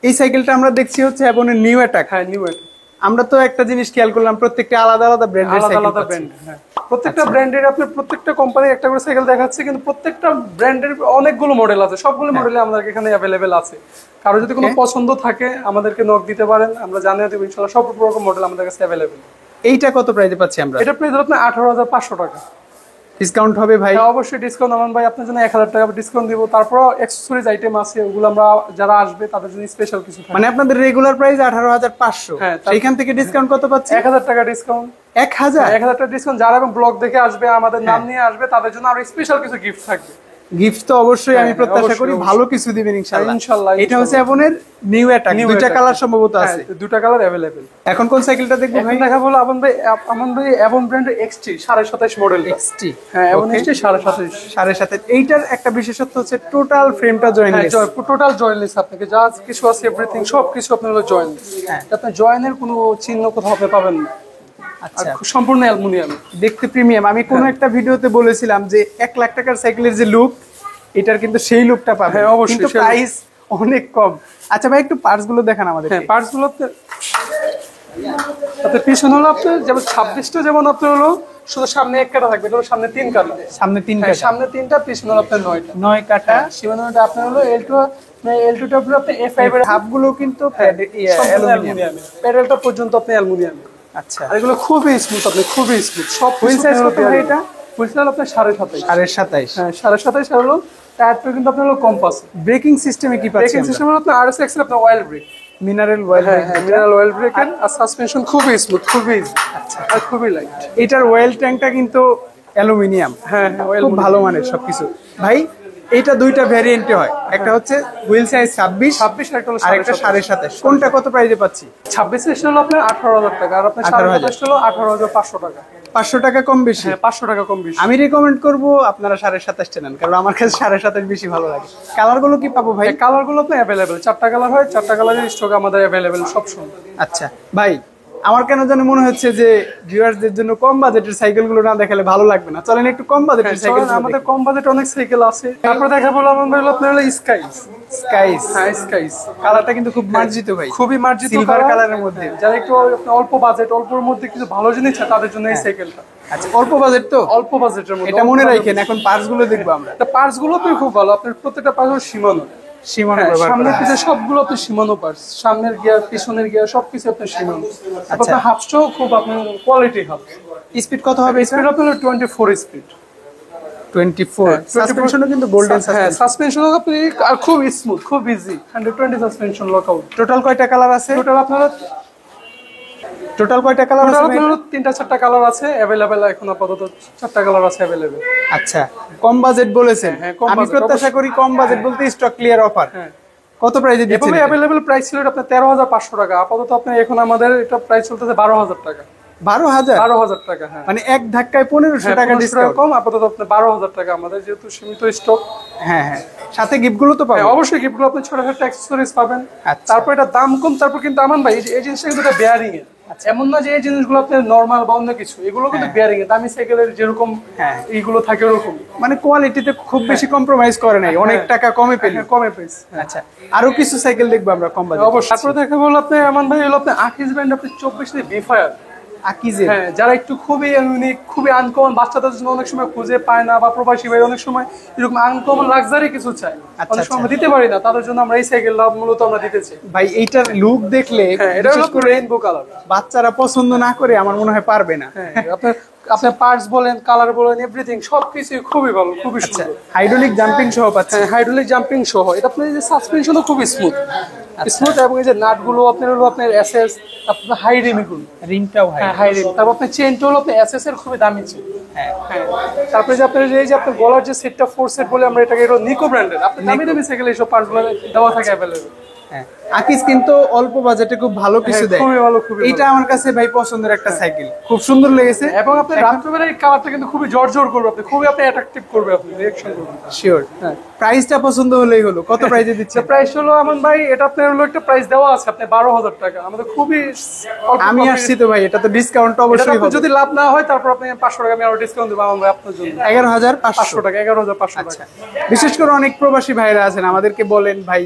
এই সাইকেলটা আমরা দেখছি হচ্ছে এভনের নিউ অ্যাটাক। হ্যাঁ, নিউ অ্যাটাক। আমরা তো একটা জিনিস খেয়াল করলাম, প্রত্যেকটা আলাদা আলাদা ব্র্যান্ডের সাইকেল, আলাদা ব্র্যান্ড। হ্যাঁ, প্রত্যেকটা ব্র্যান্ডের আপনার প্রত্যেকটা কোম্পানির একটা করে সাইকেল দেখাচ্ছে, কিন্তু প্রত্যেকটা ব্র্যান্ডের অনেকগুলো মডেল আছে, সবগুলো মডেলে আমাদের এখানে অ্যাভেলেবেল আছে। কারো যদি কোনো পছন্দ থাকে আমাদেরকে নক দিতে পারেন, আমরা জানিয়ে দেব ইনশাআল্লাহ। সব রকম মডেল আমাদের কাছে অ্যাভেলেবেল। এইটা কত প্রাইসে পাচ্ছি আমরা? এটা প্রাইস হলো আপনার 18,500 টাকা। ডিসকাউন্ট হবে ভাই? অবশ্যই ডিসকাউন্ট। আমার ভাই আপনার জন্য 1,000 টাকা ডিসকাউন্ট দিব। তারপর অ্যাকসেসরিজ আইটেম আছে, ওগুলো আমরা যারা আসবে তাদের জন্য স্পেশাল কিছু থাকবে। মানে আপনাদের রেগুলার প্রাইস 18,500, সেইখান থেকে ডিসকাউন্ট কত পাচ্ছি? 1,000 টাকা ডিসকাউন্ট। 1,000 টাকা ডিসকাউন্ট। যারা এবং ব্লগ দেখে আসবে, আমাদের নাম নিয়ে আসবে, তাদের জন্য আরো স্পেশাল কিছু গিফট থাকবে। গিফট তো অবশ্যই আমি প্রত্যাশা করি ভালো কিছু দিবেন ইনশাআল্লাহ। ইনশাআল্লাহ। এটা হচ্ছে এভনের নিউ অ্যাটাক, দুইটা কালার সম্ভবত আছে। দুটো কালার अवेलेबल। এখন কোন সাইকেলটা দেখবো ভাই? দেখাবো আমন ভাই এভন ব্র্যান্ডের XT 27.5 মডেল। XT, হ্যাঁ, এভন XT 27.5। 27.5। এইটার একটা বিশেষত্ব হচ্ছে টোটাল ফ্রেমটা জয়েন্টলেস। Total jointless. আপনাকে যা কিছু আছে এভরিথিং সব কিছু আপনার হলো জয়েন্টলেস। আপনি জয়েনের কোনো চিহ্ন কোথাও আপনি পাবেন না। আচ্ছা, সম্পূর্ণ অ্যালুমিনিয়াম, দেখতে প্রিমিয়াম। আমি কোন একটা ভিডিওতে বলেছিলাম যে 1 লাখ টাকার সাইকেলের যে লুক, এটার কিন্তু সেই লুকটা পাবেন। হ্যাঁ, অবশ্যই। কিন্তু প্রাইস অনেক কম। আচ্ছা ভাই, একটু পার্টস গুলো দেখান আমাদের। হ্যাঁ, পার্টস গুলো আপনার পিছনে হলো আপনার যেমন 26টা, যেমন আপনার হলো শুধু সামনে 1 কাটা থাকবে, হলো সামনে 3 কাটা। সামনে 3 কাটা, সামনে 3টা, পিছনে হলো আপনার 9টা। 9 কাটা। সীমানাটা আপনার হলো L2টা পুরো আপনি F5 এর হাবগুলো কিন্তু অ্যালুমিনিয়াম, প্যাডেলটা পর্যন্ত আপনি অ্যালুমিনিয়াম। আচ্ছা, আর এগুলো খুবই স্মুথ, আপনি খুবই স্মুথ। সব হুইল সাইজ কত ভাই এটা? হুইল সাইজ আপনার 27.5। 27.5। হ্যাঁ, 27.5 হলো। টায়ারটা কিন্তু আপনার হলো কম্পাস। ব্রেকিং সিস্টেমে কি পাচ্ছেন? ব্রেকিং সিস্টেম হলো আপনার RSX এর আপনার oil brake, mineral oil brake. Mineral oil brake. আর সাসপেনশন খুবই স্মুথ, খুবই ইজি। আচ্ছা, আর খুবই লাইট। এটার অয়েল ট্যাঙ্কটা কিন্তু অ্যালুমিনিয়াম। হ্যাঁ, খুব ভালো মানের সবকিছু ভাই। এটা দুইটা ভ্যারিয়েন্টে হয়, একটা হচ্ছে হুইল সাইজ 26 আর একটা 27.5। কোনটা কত প্রাইসে পাচ্ছি? 26 হলো আপনার 18,000 টাকা, আর আপনার 27 হলো 18,500 টাকা। 500 টাকা কম বেশি? হ্যাঁ, 500 টাকা কম বেশি। আমি রেকমেন্ড করব আপনারা 27.5 নেন, কারণ আমার কাছে 27.5 বেশি ভালো লাগে। কালার গুলো কি পাবো ভাই? কালার গুলো তো অ্যাভেলেবেল, 4টা কালার হয়, 4টা কালারের স্টক আমাদের অ্যাভেলেবেল সব সময়। আচ্ছা ভাই, আমার কেন জানি মনে হচ্ছে যে ভিউয়ারদের জন্য কম বাজেটের সাইকেল গুলো না দেখালে ভালো লাগবে না। চলেন একটু কম বাজেটের সাইকেল। আমাদের কম বাজেটে অনেক সাইকেল আছে। তারপর দেখাবো আমাদের হলো আপনার স্কাইস। হ্যাঁ, স্কাইস কালারটা কিন্তু খুব মার্জিত ভাই, খুবই মার্জিত সিলভার কালারের মধ্যে। যারা একটু অল্প বাজেট, অল্পর মধ্যে কিছু ভালো জিনিস চায় তাদের জন্য এই সাইকেলটা। আচ্ছা, অল্প বাজেট তো? অল্প বাজেটের মধ্যে এটা মনে রাখেন। এখন পার্টস গুলো দেখবো আমরা। পার্টস গুলো তো খুব ভালো, আপনার প্রত্যেকটা পার্টস সীমানো। সামনে পিছে সবগুলো আপনি সীমানো পার্টস, সামনের গিয়ার, পিছনের গিয়ার সবকিছু আপনার সীমানো। আপনার হাফস্টাও খুব আপনার কোয়ালিটি হাফ। স্পিড কত হবে? স্পিড আপনার 24 স্পিড। 24। সাসপেনশনও কিন্তু গোল্ডেন সাসপেনশন। হ্যাঁ, সাসপেনশনও আপনি আর খুব স্মুথ, খুব ইজি। 120 suspension lockout. টোটাল কয়টা কালার আছে? টোটাল কয়টা কালার আছে? 3টা 4টা কালার আছে अवेलेबल। এখন আপাতত 4টা কালার আছে अवेलेबल। আচ্ছা, কম বাজেট বলেছেন। আমি প্রত্যাশা করি কম বাজেট বলতে স্টক ক্লিয়ার অফার। কত প্রাইসে দিচ্ছেন? এভাবে अवेलेबल প্রাইস ছিল আপনার 13,500 টাকা। আপাতত আপনি এখন আমাদের এটা প্রাইস চলতেছে 12,000 টাকা। 12,000 টাকা। হ্যাঁ, মানে এক ধাক্কায় 1500 টাকা ডিসকাউন্ট কম। আপাতত আপনি 12,000 টাকা, আমাদের যেহেতু সীমিত স্টক। হ্যাঁ হ্যাঁ, সাথে গিফট গুলো তো পাবেন। অবশ্যই গিফটগুলো আপনি ছোটখাটো অ্যাকসেসরিজ পাবেন। তারপর এটা দাম কম। তারপর কিন্তু আমান ভাই এই জিনিসটা কিন্তু এটা বেয়ারিং এর। এমন না যে এই জিনিসগুলো আপনার নরমাল বা অন্য কিছু, এগুলো কিন্তু বেয়ারিং এর। দামি সাইকেলের যেরকম এইগুলো থাকে ওরকম, মানে কোয়ালিটিতে খুব বেশি কম্প্রোমাইজ করে নাই, অনেক টাকা কমে পেল। কমে পেয়েছে। আচ্ছা, আরো কিছু সাইকেল দেখবো আমরা কম বাজেট। অবশ্যই। তারপর দেখা বলো আপনি আমান ভাই হলো আপনি আকিজ ব্র্যান্ড, আপনি 24 বি ফায়ার। আকিজের। হ্যাঁ, যারা একটু খুবই ইউনিক, খুবই আনকমন, বাচ্চাদের জন্য অনেক সময় খুঁজে পায় না, বা প্রবাসী ভাই অনেক সময় এরকম আনকমন লাক্সারি কিছু চায়, অনেক সময় আমরা দিতে পারি না, তাদের জন্য আমরা এই সাইকেলটা মূলত আমরা দিতেছি। ভাই এইটার লুক দেখলে হ্যাঁ, এটা হলো রেইনবো কালার। বাচ্চারা পছন্দ না করে আমার মনে হয় পারবে না। হ্যাঁ, আপনার পার্টস বলেন, কালার বলেন, এভরিথিং সবকিছু খুবই ভালো, খুবই সুন্দর। হাইড্রোলিক জাম্পিং সহ পাচ্ছে। হ্যাঁ, হাইড্রোলিক জাম্পিং সহ। এটা আপনার এই যে সাসপেনশনও খুবই স্মুথ, এবং এই যে নাটগুলো আপনার হলো আপনার এসএস, আপনার হাই রিমগুলো, রিমটাও হাই। হ্যাঁ হাই রিম। তারপর আপনার চেনটা হলো আপনার এসএস এর খুবই দামি চেন। হ্যাঁ হ্যাঁ, তারপরে যে আপনার এই যে আপনার গলার যে সেটটা 4 সেট বলে আমরা এটাকে, এটা নিকো ব্র্যান্ডের। আপনার দামি দামি সাইকেল এইসব পার্টসগুলো দেওয়া থাকে অ্যাভেলেবল। হ্যাঁ, আকিজ কিন্তু অল্প বাজেটে খুব ভালো কিছু দেয়। খুবই ভালো, খুবই এইটা আমার কাছে ভাই পছন্দের একটা সাইকেল, খুব সুন্দর লেগেছে। এবং আপনি রাত্রেবেলা এই কালারটা কিন্তু খুবই জর্জর করবে, আপনি খুবই আপনি অ্যাট্রাকটিভ করবে, আপনি রিঅ্যাকশন করবেন। শিওর। হ্যাঁ, প্রাইসটা পছন্দ হলেই হলো। কত প্রাইসে দিচ্ছে? প্রাইস হলো আমান ভাই, এটা আপনার হলো একটা প্রাইস দেওয়া আছে আপনার 12,000 টাকা। আমাদের খুবই অল্প আমি আসছি তো ভাই, এটা তো ডিসকাউন্ট অবশ্যই হবে। যদি লাভ না হয় তারপর আপনি 500 টাকা আমি আরো ডিসকাউন্ট দেব আমান ভাই আপনার জন্য। 11,500 টাকা, 11,500 আচ্ছা, টাকা। বিশেষ করে অনেক প্রবাসী ভাইরা আছেন, আমাদেরকে বলেন ভাই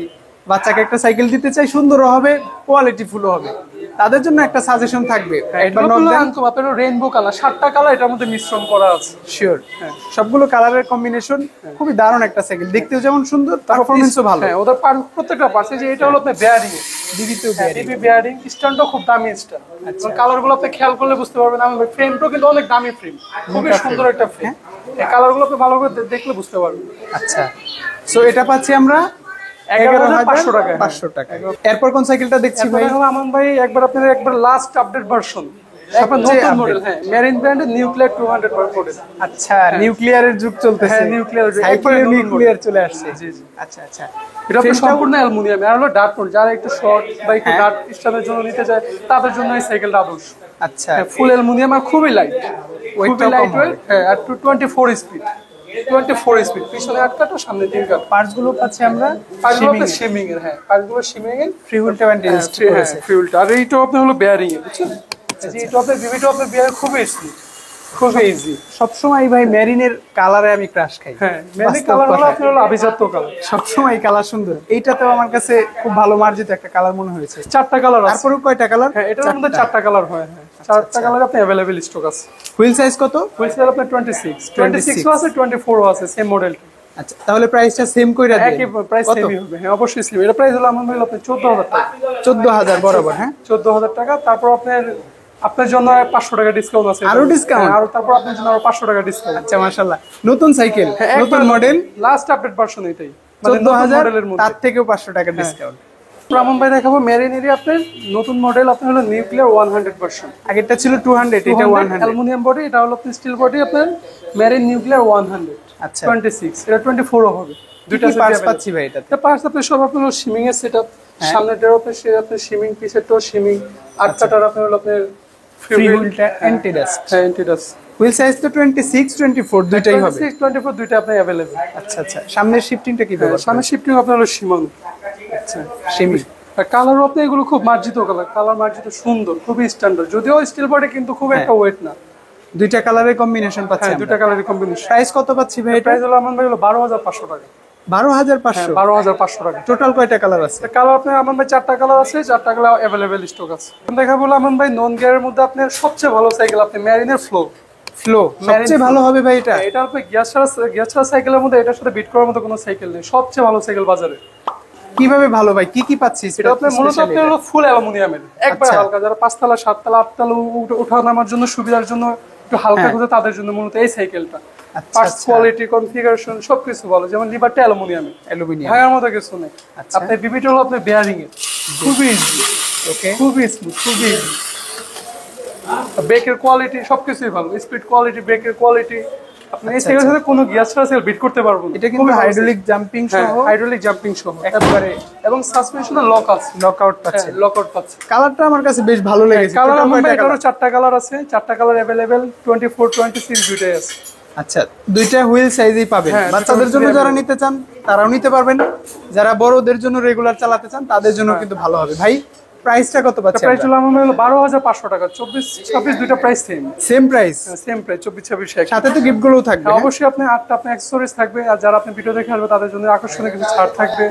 বাচ্চাকে একটা সাইকেল দিতে চাই, সুন্দরও হবে, কোয়ালিটি ফুলও হবে, তাদের জন্য একটা সাজেশন থাকবে। আপনার রেইনবো কালার, 7টা কালার এটার মধ্যে মিশ্রণ করা আছে। শিওর। সবগুলো কালারের কম্বিনেশন খুবই দারুণ একটা সাইকেল, দেখতেও যেমন সুন্দর, পারফরম্যান্সও ভালো। হ্যাঁ, ওদের প্রত্যেকটা পার্টস, যে এটা হলো আপনার বেয়ারিং, ডিবিতেও ডিবি বেয়ারিং, স্ট্যান্ডও খুব দামি স্ট্যান্ড। এবং কালারগুলো আপনি খেয়াল করলে বুঝতে পারবেন, আমার ফ্রেমটাও কিন্তু অনেক দামি ফ্রেম, খুবই সুন্দর একটা ফ্রেম। এই কালারগুলো আপনি ভালো করে দেখলে বুঝতে পারবেন। আচ্ছা, সো এটা পাচ্ছি আমরা 11,500 টাকা। 500 টাকা। এরপর কোন সাইকেলটা দেখছি ভাই? আমান ভাই একবার লাস্ট আপডেট ভার্সন, আপনার সবচেয়ে নতুন update। মডেল। হ্যাঁ, মেরিন ব্র্যান্ডের নিউক্লিয়ার 200 মডেল। আচ্ছা, নিউক্লিয়ারের যুগ চলতেছে। হ্যাঁ, নিউক্লিয়ার যুগ। সাইকেলে নিউক্লিয়ার চলে আসছে। জি জি। আচ্ছা আচ্ছা, এটা আপনার সম্পূর্ণ অ্যালুমিনিয়াম, আর হলো ডার্ট মোড, যারা একটু শর্ট বা একটু ডার্ট স্টাইলের জন্য নিতে চায় তাদের জন্য এই সাইকেলটা আদর্শ। আচ্ছা, ফুল অ্যালুমিনিয়াম আর খুবই লাইট, খুবই লাইট ওয়েট। হ্যাঁ, আর 24 স্পিড, 24 স্পিড, পিছনে 8 কাটা, সামনে 3 কাটা। পার্টস গুলো পাচ্ছি আমরা শিমিং এর। হ্যাঁ, পার্টসগুলো শিমিং এর, ফ্রি হুইল টেপ করেছে। ফ্রি হুইলটা। আর এইটা আপনার হলো বেয়ারিং এর, বুঝছেন? যে এটা আপনার বিবিটা আপনার বেয়ারিং খুবই স্মুথ, খুবই ইজি। সবসময় ভাই মেরিনের কালারে আমি ক্রাশ খাই। হ্যাঁ, মেরিন কালার হলো আপনার হলো আভিজাত্য কালার, সবসময় কালার সুন্দর। এইটাতেও আমার কাছে খুব ভালো মার্জিত একটা কালার মনে হয়েছে। 4টা কালার আছে। তারপরে কয়টা কালার? হ্যাঁ, এটার মধ্যে 4টা কালার হয়। হ্যাঁ, 4টা কালার আপনি अवेलेबल স্টক আছে। হুইল সাইজ কত? হুইল সাইজ আপনার 26 ও আছে, 24 ও আছে, সেম মডেল। আচ্ছা, তাহলে প্রাইসটা সেম কইরা দেন। একই প্রাইস সেমই হবে। হ্যাঁ, অবশ্যই সেম। এটা প্রাইস হলো আমার হলো আপনার 14,000 টাকা। 14,000 বরাবর। হ্যাঁ, 14,000 টাকা। তারপর আপনার জন্য 500 টাকা ডিসকাউন্ট আছে। আরো ডিসকাউন্ট? আর তারপর আপনার জন্য আরো 500 টাকা ডিসকাউন্ট। আচ্ছা, মাশাআল্লাহ, নতুন সাইকেল, নতুন মডেল, লাস্ট আপডেট ভার্সন এটাই, 14,000 মডেলের মধ্যে। তার থেকেও 500 টাকা ডিসকাউন্ট। রামন ভাই দেখাবো মেরিনেরই আপনার নতুন মডেল, আপনার হলো নিউক্লিয়ার 100 ভার্সন। আগেরটা ছিল 200, এটা 100। অ্যালুমিনিয়াম বডি, এটা হলো আপনার স্টিল বডি, আপনার মেরিন নিউক্লিয়ার 100। আচ্ছা, 26, এটা 24 ও হবে। দুইটা পার্টস পাচ্ছি ভাই এটাতে? এটা পার্টস আপনার সব আপনার শিমিং এর সেটআপ, সামনেটার আপনার শিমিং, পিছেরটাও শিমিং, 8 কাটার আপনার হলো আপনার ফ্রি হুইলটা অ্যান্টি ডাস্ট। হ্যাঁ, অ্যান্টি ডাস্ট। হুইল সাইজ তো 26, 24 দুইটাই হবে। 26, 24 দুইটা আপনি अवेलेबल। আচ্ছা আচ্ছা, সামনের শিফটিংটা কি ব্যবহার? সামনে শিফটিং আপনার হলো শিমানো। আচ্ছা, সেমি। আর কালারও আপনি এগুলো খুব মার্জিত কালার মার্জিত, সুন্দর, খুবই স্ট্যান্ডার্ড, যদিও স্টিল বডি কিন্তু খুব একটা ওয়েট না। দুইটা কালারের কম্বিনেশন পাচ্ছি। হ্যাঁ, দুইটা কালারের কম্বিনেশন। প্রাইস কত পাচ্ছি ভাই? প্রাইস হলো আমার ভাই হলো 12,500 টাকা। 12,500? 12,500 টাকা। টোটাল কয়টা কালার আছে? কালার আপনার আমার ভাই 4টা কালার আছে, 4টা কালার अवेलेबल স্টক আছে। দেখা বলে আমার ভাই নন গিয়ারের মধ্যে আপনার সবচেয়ে ভালো সাইকেল আপনি মেরিনের ফ্লো সবচেয়ে ভালো হবে ভাই এটা? এটা আপনার গিয়ার ছাড়া সাইকেলের মধ্যে এটার সাথে বিট করার মতো কোনো সাইকেল নেই, সবচেয়ে ভালো সাইকেল বাজারে। কিভাবে ভালো ভাই? কি কি পাচ্ছি? এটা আপনার মূলত আপনার হলো ফুল অ্যালুমিনিয়ামের, একবার হালকা, যারা 5 তলা 7 তলা 8 তলা ওঠা নামার জন্য সুবিধার জন্য একটু হালকা করে, তাদের জন্য মূলত এই সাইকেলটা। পার্টস কোয়ালিটি, কনফিগারেশন সবকিছু ভালো, যেমন লিভারটা অ্যালুমিনিয়ামের, ভাঙার মতো কিছু নেই। আপনার বিবিটা হলো আপনার বেয়ারিং এর, খুবই ইজি, ওকে, খুবই স্মুথ, খুবই ইজি। ব্রেকের কোয়ালিটি সবকিছুই ভালো, স্পিড কোয়ালিটি, ব্রেকের কোয়ালিটি। আপনি এই সাইকেলের সাথে কোনো গিয়ার ছাড়া সাইকেল বিট করতে পারবেন। এটা কিন্তু হাইড্রোলিক জাম্পিং সহ, হাইড্রোলিক জাম্পিং সহ একবারে, এবং সাসপেনশনে লক আছে, লকআউট পাচ্ছে। লকআউট পাচ্ছে। কালারটা আমার কাছে বেশ ভালো লেগেছে। কালার আমার এটারও 4টা কালার আছে, 4টা কালার अवेलेबल, 24, 26 দুইটাই আছে। আচ্ছা, দুইটা হুইল সাইজেই পাবেন। বাচ্চাদের জন্য যারা নিতে চান তারাও নিতে পারবেন, যারা বড়দের জন্য রেগুলার চালাতে চান তাদের জন্য কিন্তু ভালো হবে। ভাই প্রাইসটা কত পাচ্ছেন? প্রাইস হলো আমার হলো 12,500 টাকা। 24, 26 দুইটা price same price? Same price, 24, 26 সাথে তো গিফট গুলোও থাকবে। অবশ্যই আপনি 8টা আপনার অ্যাকসেসরিজ থাকবে, আর যারা আপনি ভিডিও দেখে আসবে তাদের জন্য আকর্ষণীয় কিছু ছাড় থাকবে,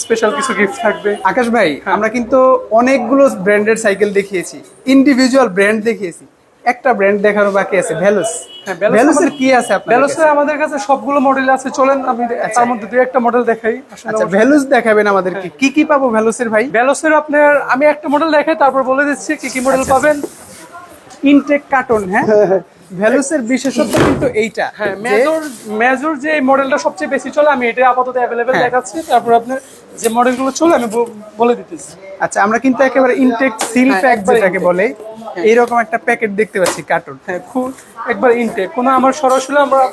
স্পেশাল কিছু গিফট থাকবে। আকাশ ভাই, আমরা কিন্তু অনেকগুলো ব্র্যান্ডেড সাইকেল দেখিয়েছি, ইন্ডিভিজুয়াল ব্র্যান্ড দেখিয়েছি, একটা ব্র্যান্ড দেখানো বাকি আছে, ভেলোস। হ্যাঁ, ভেলোসের কি আছে আপনার ভেলোসের আমাদের কাছে সবগুলো মডেল আছে, চলেন আমি তার মধ্যে দুই একটা মডেল দেখাই। আচ্ছা, ভেলোস দেখাবেন আমাদেরকে, কি পাবো ভেলোসের ভাই? ভেলোসের আপনার আমি একটা মডেল দেখাই, তারপর বলে দিচ্ছি কি মডেল পাবেন। ইনটেক কার্টন, হ্যাঁ। ভেলোসের বিশেষত্ব কিন্তু এইটা, হ্যাঁ, মেজর যে মডেলটা সবচেয়ে বেশি চলে আমি এটা আপাতত অ্যাভেলেবেল দেখাচ্ছি, তারপর আপনার যে মডেলগুলো চলে আমি বলে দিতেছি। আচ্ছা, আমরা কিন্তু একেবারে ইনটেক সিল প্যাক যেটাকে বলে এইরকম একটা প্যাকেট দেখতে পাচ্ছি কার্টন। হ্যাঁ, খুব একবার ইনটেক, কোনো আমরা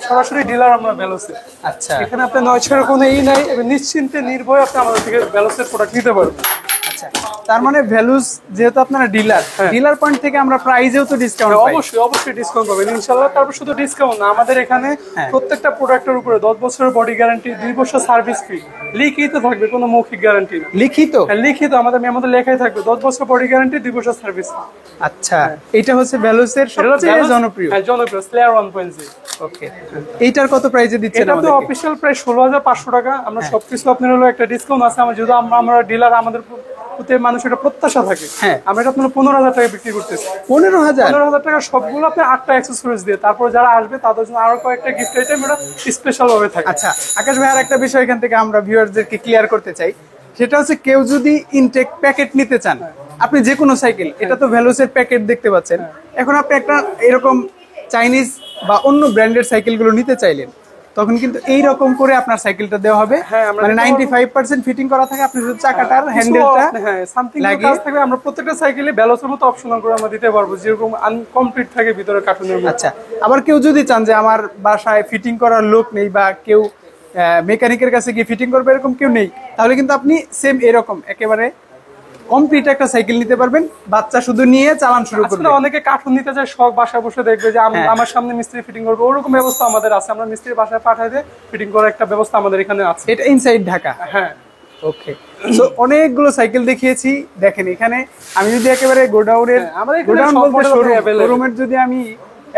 সরাসরি ডিলার আমরা ভেলোসের। আচ্ছা, এখানে আপনার 9-6 কোনো নাই, নিশ্চিন্তে নির্ভয়ে আপনি আমাদের থেকে ভেলোসের প্রোডাক্ট নিতে পারবেন। আচ্ছা, তার মানে ভ্যালুস যেহেতু আপনারা ডিলার পয়েন্ট থেকে আমরা প্রাইজেও তো ডিসকাউন্ট পাই। অবশ্যই ডিসকাউন্ট পাবেন ইনশাআল্লাহ। তারপর শুধু ডিসকাউন্ট না, আমাদের এখানে প্রত্যেকটা প্রোডাক্টের উপরে 10 বছরের বডি গ্যারান্টি, 2 বছর সার্ভিস ফ্রি লিখিত থাকবে, কোনো মৌখিক গ্যারান্টি না। লিখিত? হ্যাঁ, লিখিত আমাদের লেখাই থাকবে 10 বছর বডি গ্যারান্টি, 2 বছর সার্ভিস ফ্রি। আচ্ছা, এটা হচ্ছে ভ্যালুসের সবচেয়ে জনপ্রিয়। হ্যাঁ, জনপ্রিয় স্লেয়ার 1.0। ওকে, এইটার কত প্রাইসে দিচ্ছেন এটা তো আমাদেরকে? অফিশিয়াল প্রাইস 16,500 টাকা। আমরা সবকিছু আপনার হলো একটা ডিসকাউন্ট আছে, আমরা ডিলার, আমাদের প্রতি মানুষের একটা প্রত্যাশা থাকে। হ্যাঁ, আমরা এটা আপনার 15,000 টাকা বিক্রি করতেছি। 15,000 টাকা সবগুলো আপনি 8টা অ্যাক্সেসরিজ দিয়ে, তারপর যারা আসবে তাদের জন্য আরো কয়েকটা গিফট আইটেম এটা স্পেশাল ভাবে থাকে। আচ্ছা আকাশ ভাই, আর একটা বিষয় এখান থেকে আমরা ভিউয়ারদেরকে ক্লিয়ার করতে চাই, সেটা হচ্ছে কেউ যদি ইনটেক প্যাকেট নিতে চান, আপনি যে কোনো সাইকেল, এটা তো ভ্যালুসের প্যাকেট দেখতে পাচ্ছেন, এখন আপনি একটা এরকম চাইনিজ বা অন্য ব্র্যান্ডের সাইকেলগুলো নিতে চাইলেন, তখন কিন্তু এই রকম করে আপনার সাইকেলটা দেওয়া হবে। মানে 95% ফিটিং করা থাকে, আপনি শুধু চাকাটার হ্যান্ডেলটা লাগিয়ে থাকবে। আমরা প্রত্যেকটা সাইকেলে ভ্যালুসের মতো অপশনাল করে আমরা দিতে পারবো, যেরকম আনকমপ্লিট থাকে ভিতরে কার্টুনের মধ্যে। আচ্ছা, আবার কেউ যদি চান যে আমার বাসায় ফিটিং করার লোক নেই বা কেউ মেকানিকের কাছে গিয়ে ফিটিং করবে এরকম কেউ নেই, তাহলে কিন্তু আপনি সেম এরকম একেবারে কমপ্লিট একটা সাইকেল নিতে পারবেন, বাচ্চা শুধু নিয়ে চালান শুরু করবে। অনেকে কার্টুন নিতে যায় শখ, বাসায় বসে দেখবে যে আমার সামনে মিস্ত্রি ফিটিং করবে, ওরকম ব্যবস্থা আমাদের আছে। আমরা মিস্ত্রি বাসায় পাঠাই দিয়ে ফিটিং করার একটা ব্যবস্থা আমাদের এখানে আছে। এটা ইনসাইড ঢাকা? হ্যাঁ। ওকে, সো অনেকগুলো সাইকেল দেখিয়েছি। দেখেন এখানে আমি যদি একেবারে গোডাউনের, গোডাউন বলতে শোরুমের যদি আমি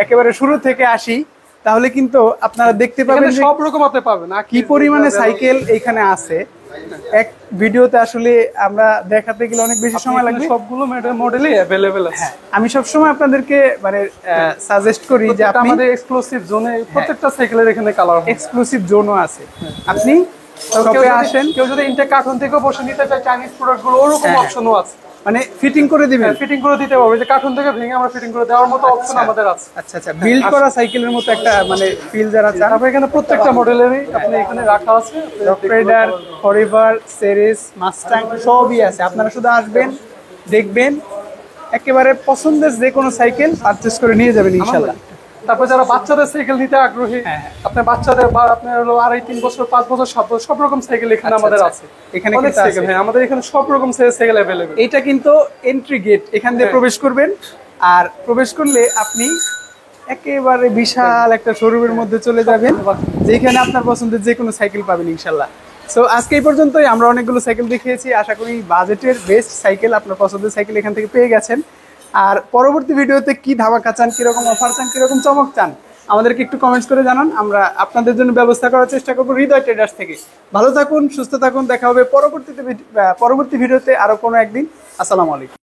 একেবারে শুরু থেকে আসি, তাহলে কিন্তু আপনারা দেখতে পাবেন সব রকম আপনি পাবেন কি পরিমাণে সাইকেল এখানে আছে। এক ভিডিওতে আসলে আমরা দেখাতে গেলে অনেক বেশি সময় লাগবে, সবগুলো মডেলই अवेलेबल আছে। আমি সব সময় আপনাদেরকে মানে সাজেস্ট করি যে আপনি আমাদের এক্সক্লুসিভ জোনে প্রত্যেকটা সাইকেলের এখানে কালার এক্সক্লুসিভ জোনও আছে, আপনি শপে আসেন। কেউ যদি ইনটেক কার্টুন থেকেও বসে নিতে চায় চাইনিজ প্রোডাক্টগুলো, ওরকম অপশনও আছে, মানে ফিটিং করে দিবেন। ফিটিং করে দিতে পারবে, যে কার্টুন থেকে ভেঙে আমরা ফিটিং করে দেওয়ার মতো অপশন আমাদের আছে। আচ্ছা আচ্ছা, বিল্ড করা সাইকেলের মতো একটা মানে ফিল যারা চান, তারপর এখানে প্রত্যেকটা মডেলেরই আপনি এখানে রাখা আছে। Rock Rider, Forever, Series, Mustang সবই আছে। আপনারা শুধু আসবেন, দেখবেন, একেবারে পছন্দের যে কোনো সাইকেল পারচেজ করে নিয়ে যাবেন ইনশাআল্লাহ। তারপর যারা বাচ্চাদের সাইকেল নিতে আগ্রহী, আপনার বাচ্চাদের বা আপনার হলো 2.5-3 বছর, 5 বছর, 7 বছর সব রকম সাইকেল এখানে আমাদের আছে। এখানে অনেক সাইকেল, হ্যাঁ, আমাদের এখানে সব রকম সাইকেল अवेलेबल। এটা কিন্তু এন্ট্রি গেট, এখান দিয়ে প্রবেশ করবেন, আর প্রবেশ করলে আপনি একেবারে বিশাল একটা শোরুমের মধ্যে চলে যাবেন, যেখানে আপনার পছন্দের যে কোনো সাইকেল পাবেন ইনশাআল্লাহ। সো আজকে এই পর্যন্তই, আমরা অনেকগুলো সাইকেল দেখিয়েছি, আশা করি বাজেটের বেস্ট সাইকেল, আপনার পছন্দের সাইকেল এখান থেকে পেয়ে গেছেন। আর পরবর্তী ভিডিওতে কি ধামাকা চান, কিরকম অফার চান, কিরকম চমক চান, আমাদেরকে একটু কমেন্টস করে জানান, আমরা আপনাদের জন্য ব্যবস্থা করার চেষ্টা করবো হৃদয় ট্রেডার্স থেকে। ভালো থাকুন, সুস্থ থাকুন, দেখা হবে পরবর্তী ভিডিওতে আরো কোনো একদিন। আসসালামু আলাইকুম।